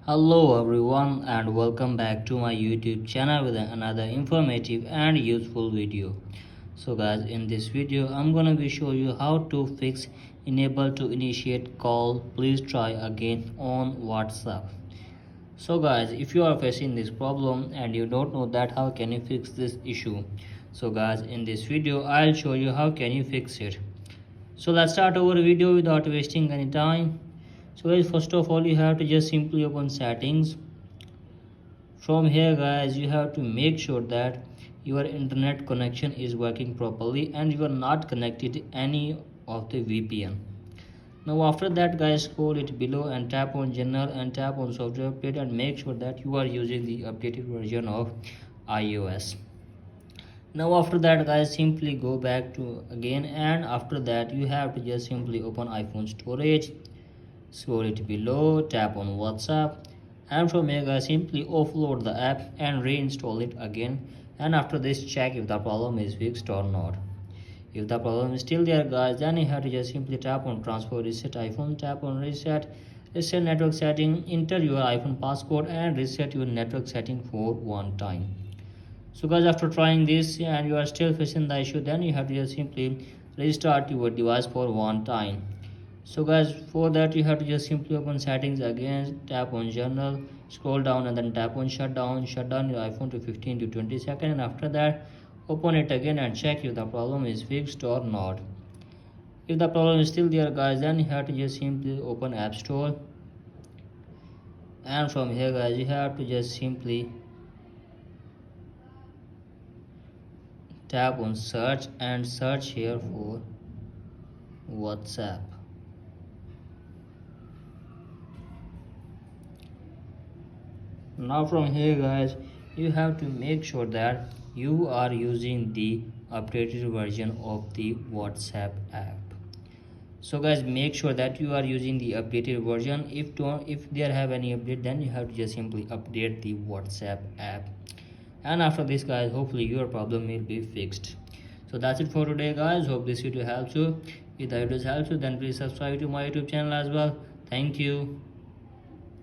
Hello everyone and welcome back to my YouTube channel with another informative and useful video. So guys, in this video I'm gonna be show you how to fix enable to initiate call please try again on WhatsApp. So guys, if you are facing this problem and you don't know that how can you fix this issue, so guys, in this video I'll show you how can you fix it. So let's start our video without wasting any time. So guys, first of all you have to just simply open settings. From here guys, you have to make sure that your internet connection is working properly and you are not connected to any of the VPN. Now after that guys, scroll it below and tap on general and tap on software update and make sure that you are using the updated version of iOS. Now after that guys, simply go back to again, and after that you have to just simply open iPhone storage, scroll it below, tap on WhatsApp, and from here guys, simply offload the app and reinstall it again, and after this check if the problem is fixed or not. If the problem is still there guys, then you have to just simply tap on transfer reset iPhone, tap on reset network setting, enter your iPhone passcode and reset your network setting for one time. So guys, after trying this and you are still facing the issue, then you have to just simply restart your device for one time. So guys, for that you have to just simply open settings again, tap on general, scroll down and then tap on shutdown your iPhone to 15 to 20 seconds, and after that open it again and check if the problem is fixed or not. If the problem is still there guys, then you have to just simply open App Store, and from here guys you have to just simply tap on search and search here for WhatsApp. Now from here guys, you have to make sure that you are using the updated version of the WhatsApp app. So guys, make sure that you are using the updated version. If there have any update, then you have to just simply update the WhatsApp app. And after this guys, hopefully your problem will be fixed. So that's it for today guys. Hope this video helps you. If the video helps you, then please subscribe to my YouTube channel as well. Thank you.